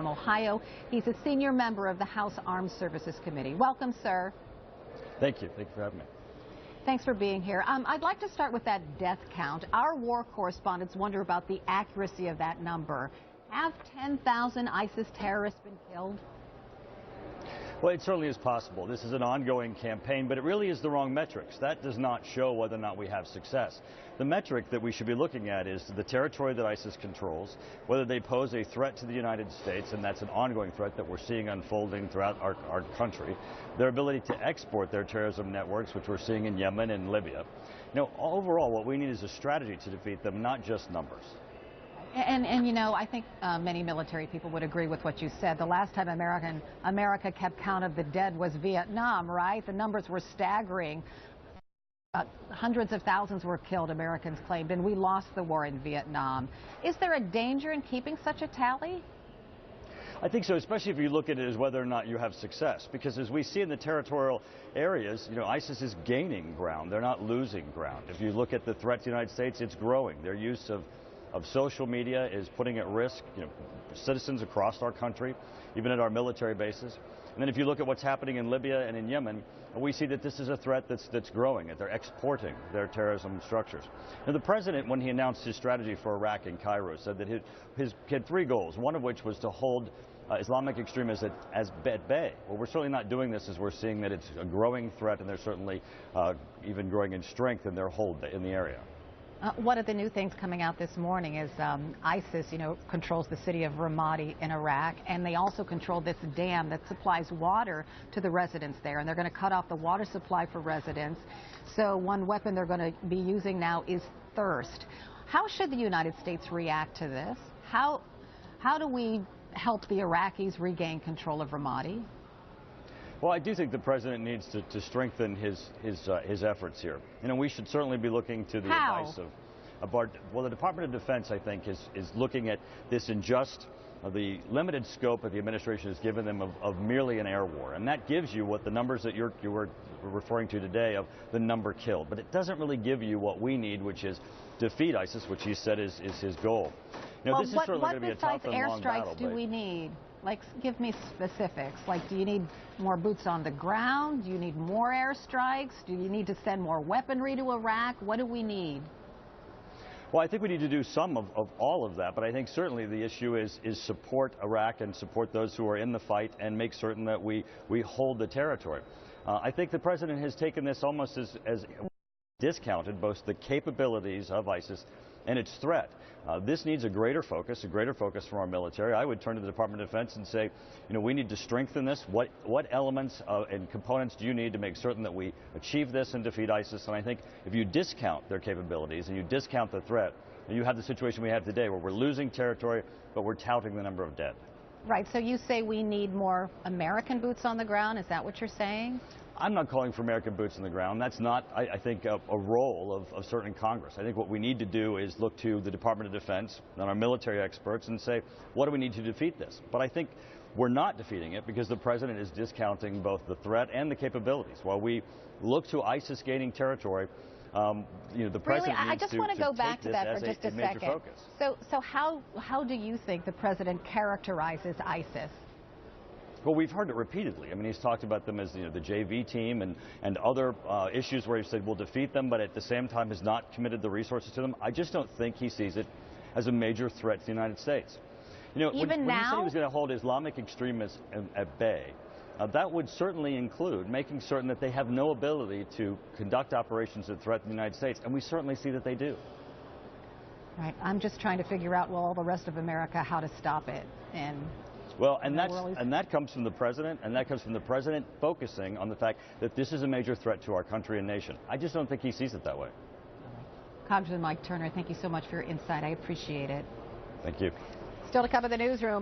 from Ohio. He's a senior member of the House Armed Services Committee. Welcome, sir. Thank you. Thank you for having me. Thanks for being here. I'd like to start with that death count. Our war correspondents wonder about the accuracy of that number. Have 10,000 ISIS terrorists been killed? Well, it certainly is possible. This is an ongoing campaign, but it really is the wrong metrics. That does not show whether or not we have success. The metric that we should be looking at is the territory that ISIS controls, whether they pose a threat to the United States, and that's an ongoing threat that we're seeing unfolding throughout our country, their ability to export their terrorism networks, which we're seeing in Yemen and Libya. You know, overall, what we need is a strategy to defeat them, not just numbers. And you know, I think many military people would agree with what you said. The last time America kept count of the dead was Vietnam, right? The numbers were staggering. Hundreds of thousands were killed, Americans claimed, and we lost the war in Vietnam. Is there a danger in keeping such a tally? I think so, especially if you look at it as whether or not you have success. Because as we see in the territorial areas, you know, ISIS is gaining ground. They're not losing ground. If you look at the threat to the United States, it's growing. Their use of social media is putting at risk, you know, citizens across our country, even at our military bases. And then if you look at what's happening in Libya and in Yemen, we see that this is a threat that's growing, that they're exporting their terrorism structures. Now, the president, when he announced his strategy for Iraq in Cairo, said that he had three goals, one of which was to hold Islamic extremists at bay. Well, we're certainly not doing this, as we're seeing that it's a growing threat, and they're certainly even growing in strength in their hold in the area. One of the new things coming out this morning is ISIS, you know, controls the city of Ramadi in Iraq, and they also control this dam that supplies water to the residents there, and they're going to cut off the water supply for residents. So one weapon they're going to be using now is thirst. How should the United States react to this? How do we help the Iraqis regain control of Ramadi? Well, I do think the president needs to strengthen his efforts here. You know, we should certainly be looking to the advice of our, well, the Department of Defense, I think, is looking at this unjust, the limited scope that the administration has given them of merely an air war. And that gives you what the numbers that you were referring to today of the number killed. But it doesn't really give you what we need, which is defeat ISIS, which he said is his goal. You know, well, this is certainly going to be a tough and long battle. What besides airstrikes do we need? Like, give me specifics. Like, do you need more boots on the ground? Do you need more airstrikes? Do you need to send more weaponry to Iraq? What do we need? Well, I think we need to do some of all of that, but I think certainly the issue is support Iraq and support those who are in the fight and make certain that we hold the territory. I think the president has taken this almost as discounted both the capabilities of ISIS and its threat. This needs a greater focus from our military. I would turn to the Department of Defense and say, you know, we need to strengthen this. What elements and components do you need to make certain that we achieve this and defeat ISIS? And I think if you discount their capabilities and you discount the threat, you have the situation we have today where we're losing territory, but we're touting the number of dead. Right, so you say we need more American boots on the ground. Is that what you're saying? I'm not calling for American boots on the ground. That's not, I think, a role of certainly Congress. I think what we need to do is look to the Department of Defense and our military experts and say, what do we need to defeat this? But I think we're not defeating it because the president is discounting both the threat and the capabilities. While we look to ISIS gaining territory, you know, the president really, needs I just want to go back to that for just a second. Focus. So how do you think the president characterizes ISIS? Well, we've heard it repeatedly. I mean, he's talked about them as, you know, the JV team and other issues where he said we'll defeat them, but at the same time has not committed the resources to them. I just don't think he sees it as a major threat to the United States. You know, when he said he was going to hold Islamic extremists at bay, that would certainly include making certain that they have no ability to conduct operations that threaten the United States, and we certainly see that they do. Right. I'm just trying to figure out, well, all the rest of America, how to stop it. Well, and that comes from the president, and that comes from the president focusing on the fact that this is a major threat to our country and nation. I just don't think he sees it that way. Congressman Mike Turner, thank you so much for your insight. I appreciate it. Thank you. Still to come in the newsroom.